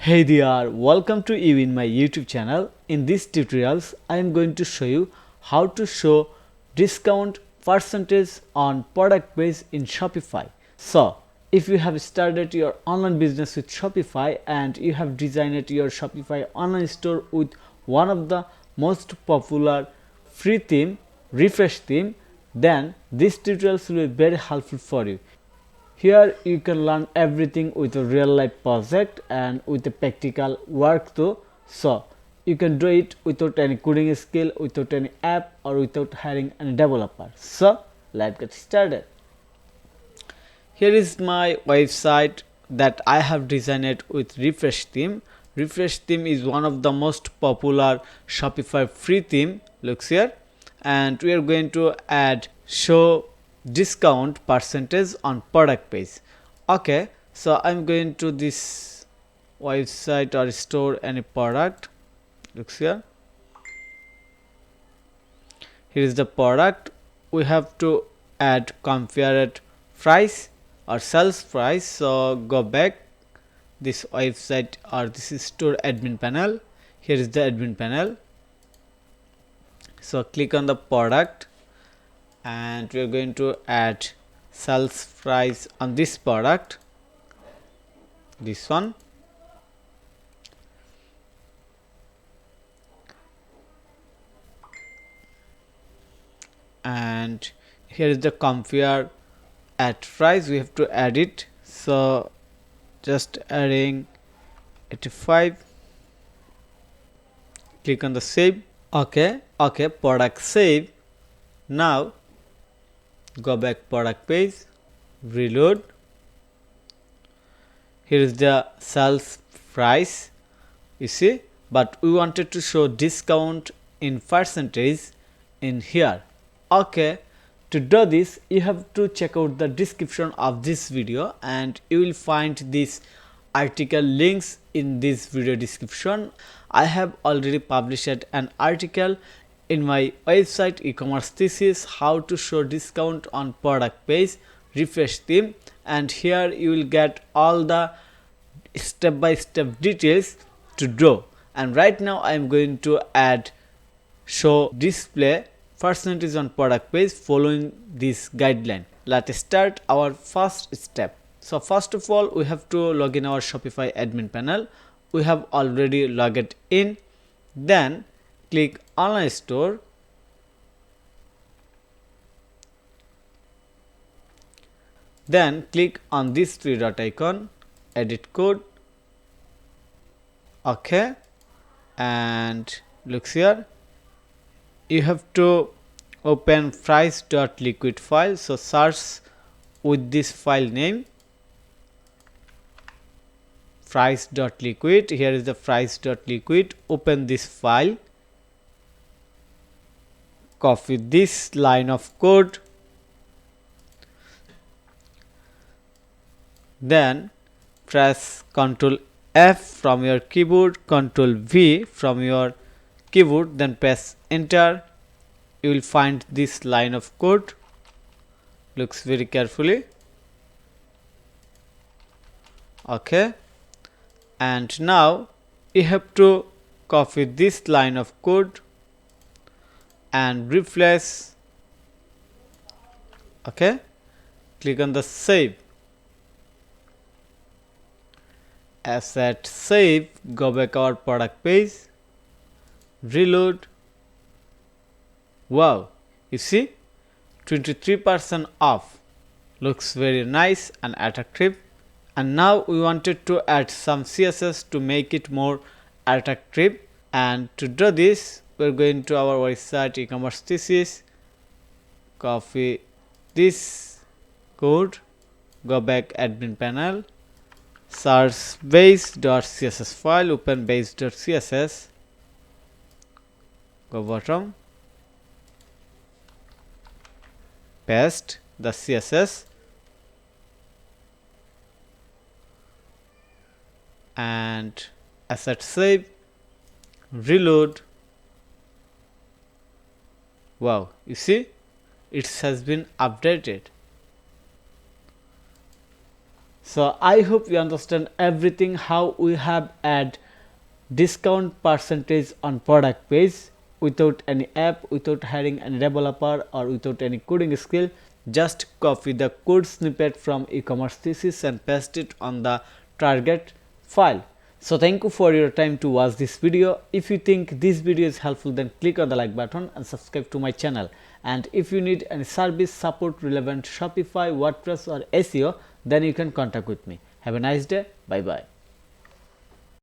Hey there, welcome to you in my YouTube channel. In these tutorials, I am going to show you how to show discount percentage on product page in Shopify. So, if you have started your online business with Shopify and you have designed your Shopify online store with one of the most popular free theme, refresh theme, then this tutorials will be very helpful for you. Here you can learn everything with a real life project and with a practical work too. So you can do it without any coding skill, without any app, or without hiring any developer. So let's get started. Here is my website that I have designed with refresh theme. Refresh theme is one of the most popular Shopify free theme. Looks here, and we are going to add show discount percentage on product page. Okay, so I'm going to this website or store any product. Looks here. Here is the product. We have to add compared price or sales price. So go back this website or this is store admin panel. Here is the admin panel. So click on the product and we are going to add sales price on this product, this one. And here is the compare at price, we have to add it. So just adding 85, click on the save. Okay, product save. Now go back product page, reload. Here is the sales price, you see, but we wanted to show discount in percentage in here. Okay, to do this you have to check out the description of this video and you will find this article links in this video description. I have already published an article in my website e-commerce thesis how to show discount on product page refresh theme, and here you will get all the step by step details to do. And right now I am going to add show display percentage on product page following this guideline. Let's start our first step. So first of all we have to log in our Shopify admin panel. We have already logged in. Then click online store. Then click on this three dot icon, edit code. Okay, and looks here. You have to open price.liquid file. So search with this file name, price.liquid. Here is the price.liquid. Open this file, copy this line of code, then press Ctrl F from your keyboard, Ctrl V from your keyboard, then press enter. You will find this line of code. Looks very carefully. Okay, and now you have to copy this line of code and replace. Okay, click on the save. Asset save, go back our product page, reload. Wow, you see 23% off. Looks very nice and attractive. And now we wanted to add some CSS to make it more attractive, and to do this we are going to our website e-commerce thesis, copy this code, go back admin panel, search base.css file, open base.css, go bottom, paste the CSS and asset save, reload. Wow, you see it has been updated. So I hope you understand everything how we have add discount percentage on product page without any app, without hiring any developer or without any coding skill. Just copy the code snippet from e-commerce thesis and paste it on the target file. So thank you for your time to watch this video. If you think this video is helpful, then click on the like button and subscribe to my channel. And if you need any service support relevant Shopify, WordPress or SEO, then you can contact with me. Have a nice day. Bye bye.